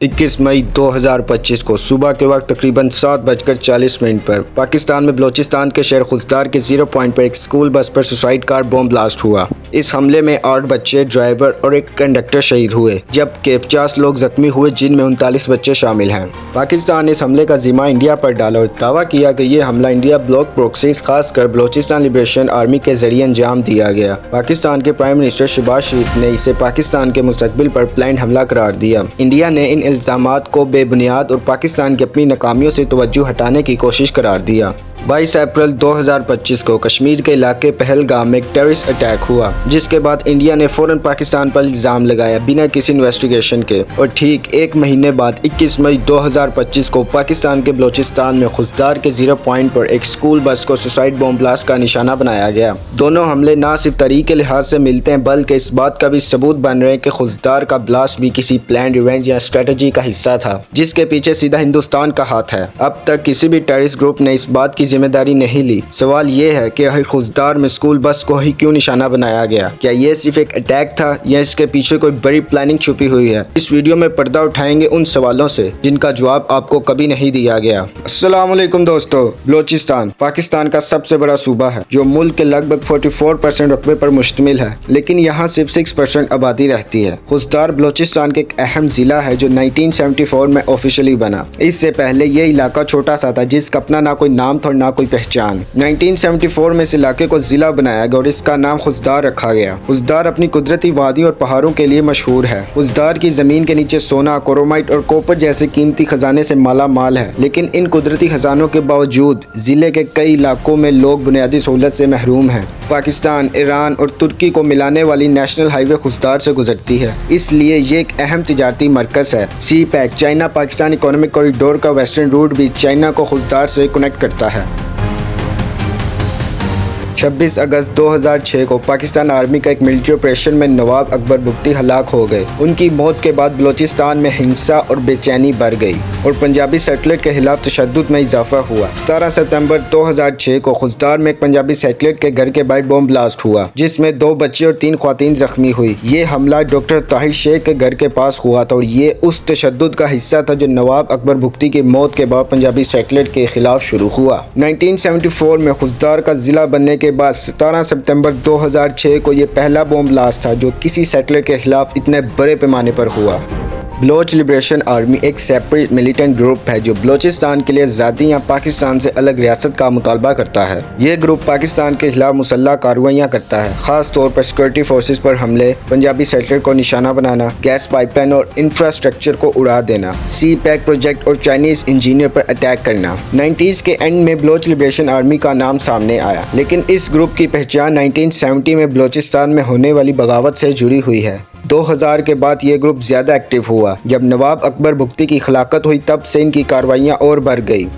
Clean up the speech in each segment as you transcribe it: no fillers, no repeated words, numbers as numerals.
21 मई 2025 को सुबह के वक्त तकरीबन 7:40 पर पाकिस्तान में बलूचिस्तान के शहर खुजदार के 0 पॉइंट पर एक स्कूल बस पर सुसाइड कार बम ब्लास्ट हुआ। इस हमले में 8 बच्चे, ड्राइवर और एक कंडक्टर शहीद हुए, जबकि 50 लोग जख्मी हुए, जिनमें 39 बच्चे शामिल हैं। पाकिस्तान ने इस हमले का जिम्मा इंडिया पर डाला और दावा किया कि यह हमला इंडिया ब्लॉक प्रोक्सीज खासकर बलूचिस्तान लिबरेशन आर्मी के जरिए अंजाम दिया गया। पाकिस्तान के प्राइम मिनिस्टर शहबाज शरीफ ने इसे पाकिस्तान के मुस्तकबिल पर प्लान्ड हमला करार दिया। इंडिया ने इन इल्ज़ामात को बेबुनियाद और पाकिस्तान की अपनी नाकामियों से तवज्जो हटाने की कोशिश करार दिया। 22 अप्रैल 2025 को कश्मीर के इलाके पहलगाम में एक टेररिस्ट अटैक हुआ, जिसके बाद इंडिया ने फ़ौरन पाकिस्तान पर इल्ज़ाम लगाया बिना किसी इन्वेस्टिगेशन के। और ठीक एक महीने बाद 21 मई 2025 को पाकिस्तान के बलूचिस्तान में खुजदार के 0 पॉइंट पर एक स्कूल बस को सुसाइड बम ब्लास्ट का निशाना बनाया गया। दोनों हमले न सिर्फ तरीके के लिहाज से मिलते हैं, बल्कि इस बात का भी सबूत बन रहे हैं कि खुजदार का ब्लास्ट भी किसी प्लान रिवेंज या स्ट्रेटजी का हिस्सा था, जिसके पीछे सीधा हिंदुस्तान का हाथ है। अब तक किसी भी टेररिस्ट ग्रुप ने इस बात की जिम्मेदारी नहीं ली। सवाल ये है कि आखिर खुजदार में स्कूल बस को ही क्यों निशाना बनाया गया? क्या ये सिर्फ एक अटैक था या इसके पीछे कोई बड़ी प्लानिंग छुपी हुई है? इस वीडियो में पर्दा उठाएंगे उन सवालों से जिनका जवाब आपको कभी नहीं दिया गया। अस्सलाम वालेकुम दोस्तों, बलूचिस्तान पाकिस्तान का सबसे बड़ा सूबा है जो मुल्क के लगभग 44% रकबे पर मुश्तमिल है, लेकिन यहाँ सिर्फ 6% आबादी रहती है। खुजदार बलूचिस्तान के एक अहम जिला है जो 1974 में ऑफिशियली बना। इससे पहले ये इलाका छोटा सा था, जिसका अपना ना कोई नाम था और ना कोई पहचान। 1974 में इस इलाके को जिला बनाया गया और इसका नाम खुजदार रखा गया। खुजदार अपनी कुदरती वादियों और पहाड़ों के लिए मशहूर है। खुजदार की जमीन के नीचे सोना, क्रोमाइट और कॉपर जैसे कीमती खजाने से माला माल है, लेकिन इन कुदरती खजानों के बावजूद जिले के कई इलाकों में लोग बुनियादी सहूलत से महरूम हैं। पाकिस्तान, ईरान और तुर्की को मिलाने वाली नेशनल हाईवे खुजदार से गुजरती है, इसलिए ये एक अहम तिजारती मरकज है। CPEC China Pakistan economic corridor का वेस्टर्न रूट भी चाइना को खुजदार से कनेक्ट करता है। 26 अगस्त 2006 को पाकिस्तान आर्मी का एक मिलिट्री ऑपरेशन में नवाब अकबर बुगटी हलाक हो गए। उनकी मौत के बाद बलूचिस्तान में हिंसा और बेचैनी बढ़ गई और पंजाबी सेटलर के खिलाफ तशद्दुद में इजाफा हुआ। 17 सितंबर 2006 को खुजदार में एक पंजाबी सेटलर के घर के बाहर बम ब्लास्ट हुआ, जिसमें 2 बच्चे और 3 ख्वातीन जख्मी हुई। ये हमला डॉक्टर ताहिर शेख के घर के पास हुआ था और ये उस तशद्दुद का हिस्सा था जो नवाब अकबर बुगटी की मौत के बाद पंजाबी सेटलर के खिलाफ शुरू हुआ। 1974 में खुजदार का जिला बनने के बाद 17 सितंबर 2006 को ये पहला बम ब्लास्ट था जो किसी सेटलर के खिलाफ इतने बड़े पैमाने पर हुआ। बलोच लिबरेशन आर्मी एक सेपरेट मिलिटेंट ग्रुप है जो बलूचिस्तान के लिए आज़ादी या पाकिस्तान से अलग रियासत का मुतालबा करता है। ये ग्रुप पाकिस्तान के खिलाफ मुसल्लह कार्रवाइयाँ करता है, खास तौर पर सिक्योरिटी फोर्सेस पर हमले, पंजाबी सेटलर को निशाना बनाना, गैस पाइपलाइन और इंफ्रास्ट्रक्चर को उड़ा देना, सी पैक प्रोजेक्ट और चाइनीज इंजीनियर पर अटैक करना। 90s के एंड में बलोच लिबरेशन आर्मी का नाम सामने आया, लेकिन इस ग्रुप की पहचान 1970 में बलूचिस्तान में होने वाली बगावत से जुड़ी हुई है। 2000 के बाद ये ग्रुप ज़्यादा एक्टिव हुआ। जब नवाब अकबर बुगटी की खिलाफत हुई, तब से इनकी कार्रवाइयाँ और बढ़ गई।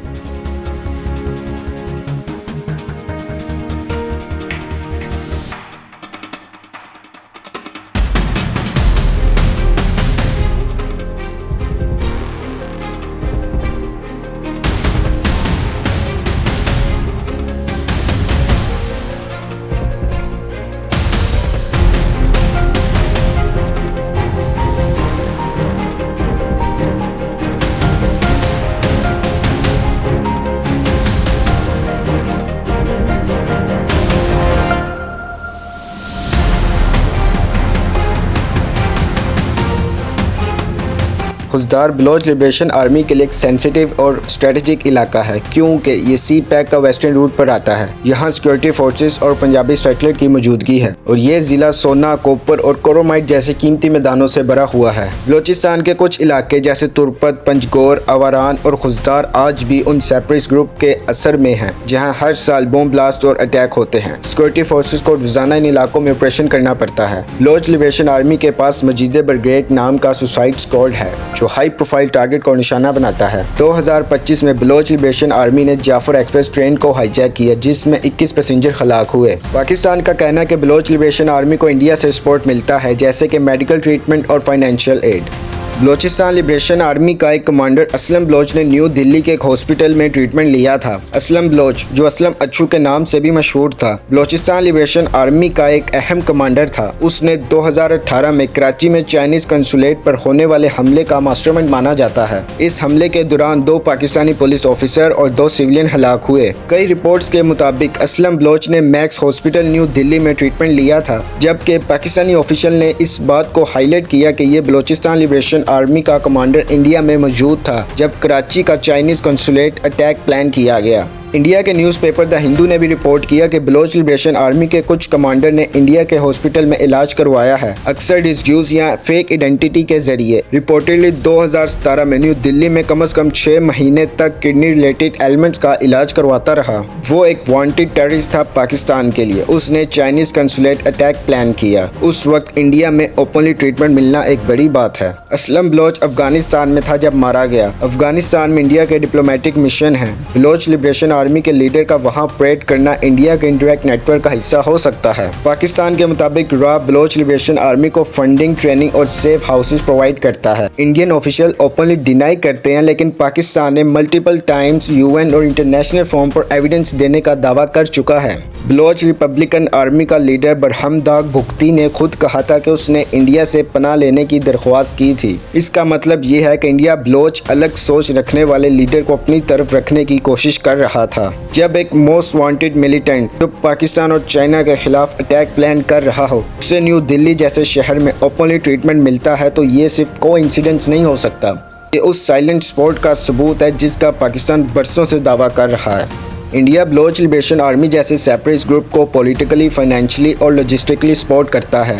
खुजदार बलोच लिबरेशन आर्मी के लिए एक सेंसिटिव और स्ट्रेटेजिक इलाका है, क्योंकि ये सी पैक का वेस्टर्न रूट पर आता है। यहाँ सिक्योरिटी फोर्सेस और पंजाबी सेटलर की मौजूदगी है और ये ज़िला सोना, कॉपर और क्रोमाइट जैसे कीमती मैदानों से भरा हुआ है। बलूचिस्तान के कुछ इलाके जैसे तुर्पत, पंजगोर, आवारान और खुजदार आज भी उन सेपरेटिस्ट ग्रुप के असर में हैं, जहाँ हर साल बम ब्लास्ट और अटैक होते हैं। सिक्योरिटी फोर्सेस को रोजाना इन इलाकों में ऑपरेशन करना पड़ता है। बलोच लिबरेशन आर्मी के पास मजीद ब्रिगेड नाम का सुसाइड स्क्वाड है जो हाई प्रोफाइल टारगेट को निशाना बनाता है। 2025 में बलोच लिबरेशन आर्मी ने जाफर एक्सप्रेस ट्रेन को हाईजैक किया, जिसमें 21 पैसेंजर हलाक हुए। पाकिस्तान का कहना है कि बलोच लिबरेशन आर्मी को इंडिया से सपोर्ट मिलता है, जैसे कि मेडिकल ट्रीटमेंट और financial aid. Balochistan liberation army का एक कमांडर असलम बलोच ने न्यू दिल्ली के एक हॉस्पिटल में ट्रीटमेंट लिया था। असलम बलोच, जो असलम अच्छू के नाम से भी मशहूर था, बलोचिस्तान लिबरेशन आर्मी का एक अहम कमांडर था। उसने 2018 में कराची में चाइनीज कंसुलेट पर होने वाले हमले का मास्टरमाइंड माना जाता है। इस हमले के दौरान 2 पाकिस्तानी पुलिस ऑफिसर और 2 सिविलियन हलाक हुए। कई रिपोर्ट्स के मुताबिक असलम बलोच ने मैक्स हॉस्पिटल न्यू दिल्ली में ट्रीटमेंट लिया था, जबकि पाकिस्तानी ऑफिशियल ने इस बात को हाईलाइट किया कि ये बलोचिस्तान लिबरेशन आर्मी का कमांडर इंडिया में मौजूद था जब कराची का चाइनीज कंसुलेट अटैक प्लान किया गया। इंडिया के न्यूज़पेपर द हिंदू ने भी रिपोर्ट किया कि बलोच लिबरेशन आर्मी के कुछ कमांडर ने इंडिया के हॉस्पिटल में इलाज करवाया है, अक्सर डिस्यूज या फेक आइडेंटिटी के जरिए। रिपोर्टेडली 2017 में न्यू दिल्ली में कम से कम 6 महीने तक किडनी रिलेटेड एलिमेंट्स का इलाज करवाता रहा। वो एक वांटेड टेररिस्ट था पाकिस्तान के लिए। उसने चाइनीज कंसुलेट अटैक प्लान किया। उस वक्त इंडिया में ओपनली ट्रीटमेंट मिलना एक बड़ी बात है। असलम बलोच अफगानिस्तान में था जब मारा गया। अफगानिस्तान में इंडिया के डिप्लोमेटिक मिशन है। बलोच लिबरेशन आर्मी के लीडर का वहां परेड करना इंडिया के इंडायरेक्ट नेटवर्क का हिस्सा हो सकता है। पाकिस्तान के मुताबिक रा बलोच लिबरेशन आर्मी को फंडिंग, ट्रेनिंग और सेफ हाउसेस प्रोवाइड करता है। इंडियन ऑफिशियल ओपनली डिनाई करते हैं, लेकिन पाकिस्तान ने मल्टीपल टाइम्स UN और इंटरनेशनल फोरम पर एविडेंस देने का दावा कर चुका है। बलोच रिपब्लिकन आर्मी का लीडर बरहमदाग भुक्ती ने खुद कहा था कि उसने इंडिया से पनाह लेने की दरख्वास्त की थी। इसका मतलब ये है कि इंडिया बलोच अलग सोच रखने वाले लीडर को अपनी तरफ रखने की कोशिश कर रहा था। जब एक मोस्ट वांटेड मिलिटेंट जो पाकिस्तान और चाइना के खिलाफ अटैक प्लान कर रहा हो उसे न्यू दिल्ली जैसे शहर में ओपनली ट्रीटमेंट मिलता है, तो ये सिर्फ कोइंसिडेंस नहीं हो सकता। ये उस साइलेंट सपोर्ट का सबूत है जिसका पाकिस्तान बरसों से दावा कर रहा है। इंडिया बलोच लिबरेशन आर्मी जैसे सेपरेटिस्ट ग्रुप को पॉलिटिकली, फाइनेंशियली और लॉजिस्टिकली सपोर्ट करता है।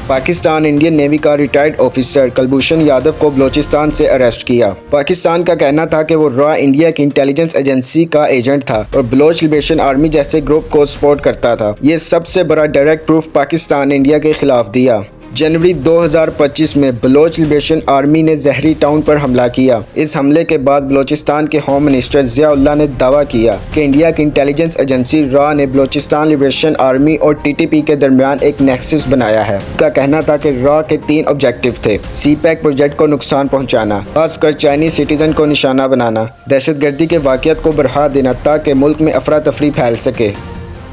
पाकिस्तान इंडियन नेवी का रिटायर्ड ऑफिसर कुलभूषण यादव को बलोचिस्तान से अरेस्ट किया। पाकिस्तान का कहना था कि वो रॉ इंडिया की इंटेलिजेंस एजेंसी का एजेंट था और बलोच लिबरेशन आर्मी जैसे ग्रुप को सपोर्ट करता था। ये सबसे बड़ा डायरेक्ट प्रूफ पाकिस्तान ने इंडिया के खिलाफ दिया। जनवरी 2025 में बलोच लिबरेशन आर्मी ने जहरी टाउन पर हमला किया। इस हमले के बाद बलोचिस्तान के होम मिनिस्टर ज़ियाउल्लाह ने दावा किया कि इंडिया की इंटेलिजेंस एजेंसी रॉ ने बलोचिस्तान लिबरेशन आर्मी और TTP के दरमियान एक नेक्सस बनाया है। उनका कहना था कि रॉ के 3 ऑब्जेक्टिव थे: CPEC प्रोजेक्ट को नुकसान पहुँचाना, खासकर चाइनीज सिटीजन को निशाना बनाना, दहशतगर्दी के वाक़ियात को बढ़ा देना ताकि मुल्क में अफरा तफरी फैल सके।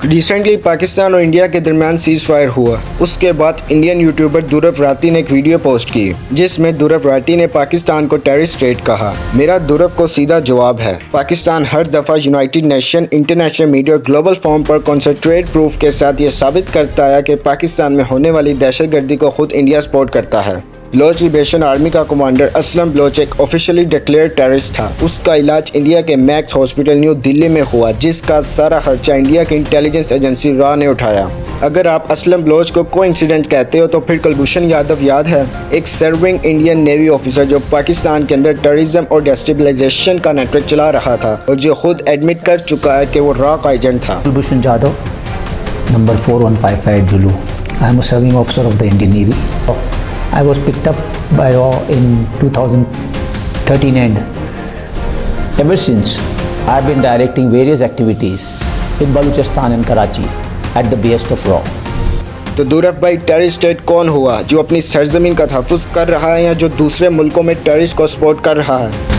रिसेंटली पाकिस्तान और इंडिया के दरमियान सीज फायर हुआ। उसके बाद इंडियन यूट्यूबर दुरफ राती ने एक वीडियो पोस्ट की जिसमें दुरफ राती ने पाकिस्तान को टेररिस्ट स्टेट कहा। मेरा दुरफ को सीधा जवाब है, पाकिस्तान हर दफ़ा यूनाइटेड नेशन, इंटरनेशनल मीडिया और ग्लोबल फॉर्म पर कॉन्सनट्रेट प्रूफ के साथ ये साबित करता है कि पाकिस्तान में होने वाली दहशतगर्दी को खुद इंडिया सपोर्ट करता है। बलोच लिबरेशन आर्मी का कमांडर असलम बलोच एक ऑफिशियली डिक्लेयर्ड टेररिस्ट था। उसका इलाज इंडिया के मैक्स हॉस्पिटल न्यू दिल्ली में हुआ, जिसका सारा खर्चा इंडिया की इंटेलिजेंस एजेंसी रॉ ने उठाया। अगर आप असलम बलोच को कोइंसिडेंस कहते हो तो फिर कुलभूषण यादव याद है, एक सर्विंग इंडियन नेवी ऑफिसर जो पाकिस्तान के अंदर टेररिज्म और डेस्टेबलाइजेशन का नेटवर्क चला रहा था और जो खुद एडमिट कर चुका है कि वो रॉ का एजेंट था। Kulbhushan Yadav, number 4155 Zulu. I am a serving officer of the Indian navy. I was picked up by RAW in 2013 and ever since I have been directing various activities in Balochistan and Karachi at the behest of RAW. तो दुरफ भाई, terrorist state कौन हुआ जो अपनी सरजमीन का तहफ़्फ़ुज़ कर रहा है या जो दूसरे मुल्कों में टेररिस्ट को सपोर्ट कर रहा है?